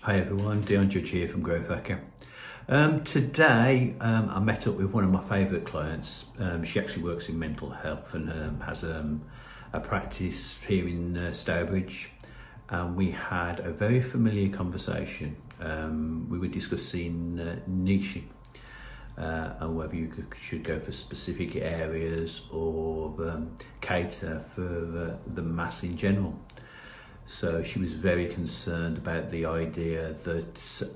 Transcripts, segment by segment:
Hi everyone, Dion Judge here from Growth Hacker. Today I met up with one of my favourite clients. She actually works in mental health and has a practice here in Stourbridge. We had a very familiar conversation. We were discussing niching and whether you should go for specific areas or cater for the mass in general. So she was very concerned about the idea that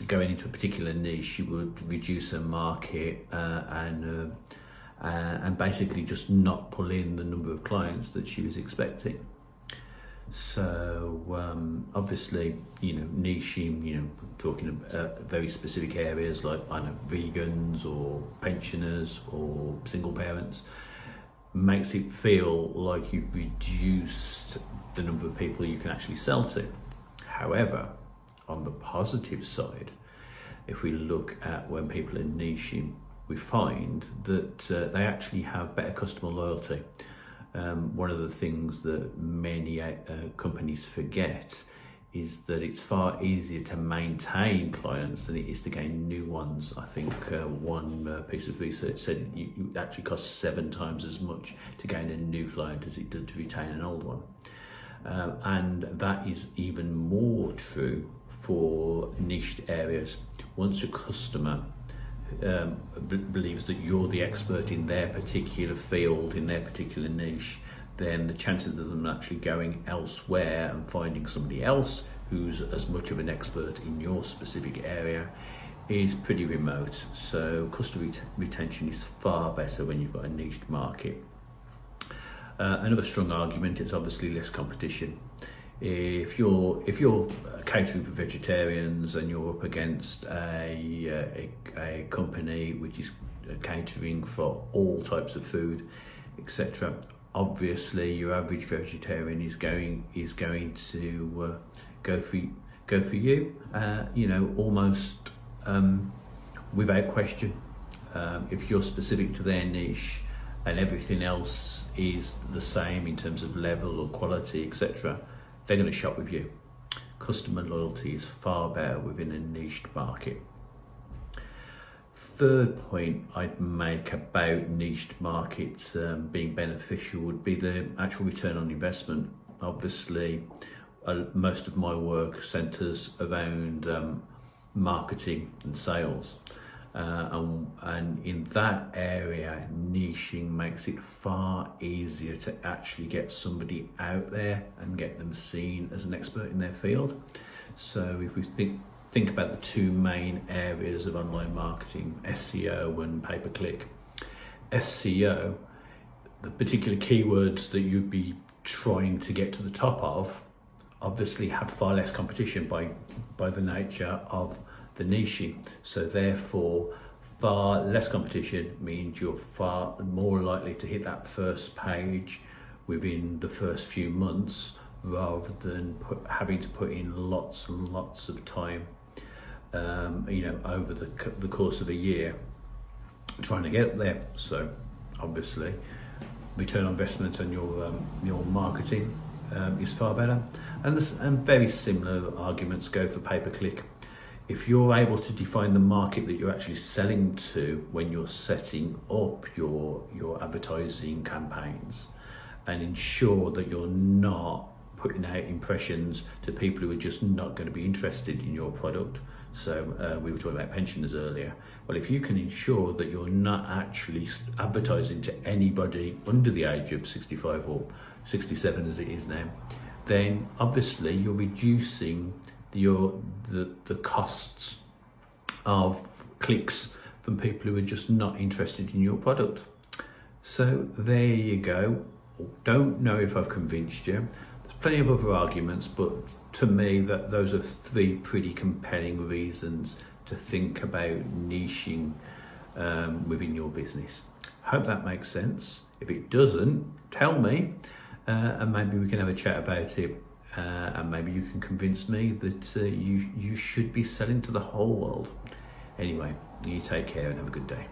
going into a particular niche, she would reduce her market and basically just not pull in the number of clients that she was expecting. So obviously, niching, talking about very specific areas like, vegans or pensioners or single parents, makes it feel like you've reduced the number of people you can actually sell to. However, on the positive side, if we look at when people are niching, we find that they actually have better customer loyalty. One of the things that many companies forget is that it's far easier to maintain clients than it is to gain new ones. I think one piece of research said it actually costs 7 times as much to gain a new client as it did to retain an old one. And that is even more true for niched areas. Once a customer believes that you're the expert in their particular field, in their particular niche, then the chances of them actually going elsewhere and finding somebody else who's as much of an expert in your specific area is pretty remote. So customer retention is far better when you've got a niched market. Another strong argument is obviously less competition. If you're catering for vegetarians and you're up against a company which is catering for all types of food, etc., obviously your average vegetarian is going to go for you, almost without question. If you're specific to their niche and everything else is the same in terms of level or quality, etc., they're going to shop with you. Customer loyalty is far better within a niched market. Third point I'd make about niched markets being beneficial would be the actual return on investment. Obviously, most of my work centres around marketing and sales. And in that area, niching makes it far easier to actually get somebody out there and get them seen as an expert in their field. So if we think about the two main areas of online marketing, SEO and pay-per-click. SEO, the particular keywords that you'd be trying to get to the top of, obviously have far less competition by the nature of the niching. So therefore, far less competition means you're far more likely to hit that first page within the first few months, rather than having to put in lots and lots of time, over the course of a year trying to get there. So obviously, return on investment on your marketing is far better, and very similar arguments go for pay-per-click. If you're able to define the market that you're actually selling to when you're setting up your advertising campaigns, and ensure that you're not putting out impressions to people who are just not going to be interested in your product. So we were talking about pensioners earlier. Well, if you can ensure that you're not actually advertising to anybody under the age of 65 or 67 as it is now, then obviously you're reducing the costs of clicks from people who are just not interested in your product. So there you go. Don't know if I've convinced you. There's plenty of other arguments, but to me those are 3 pretty compelling reasons to think about niching within your business. Hope that makes sense. If it doesn't, tell me, and maybe we can have a chat about it. And maybe you can convince me that you should be selling to the whole world. Anyway, you take care and have a good day.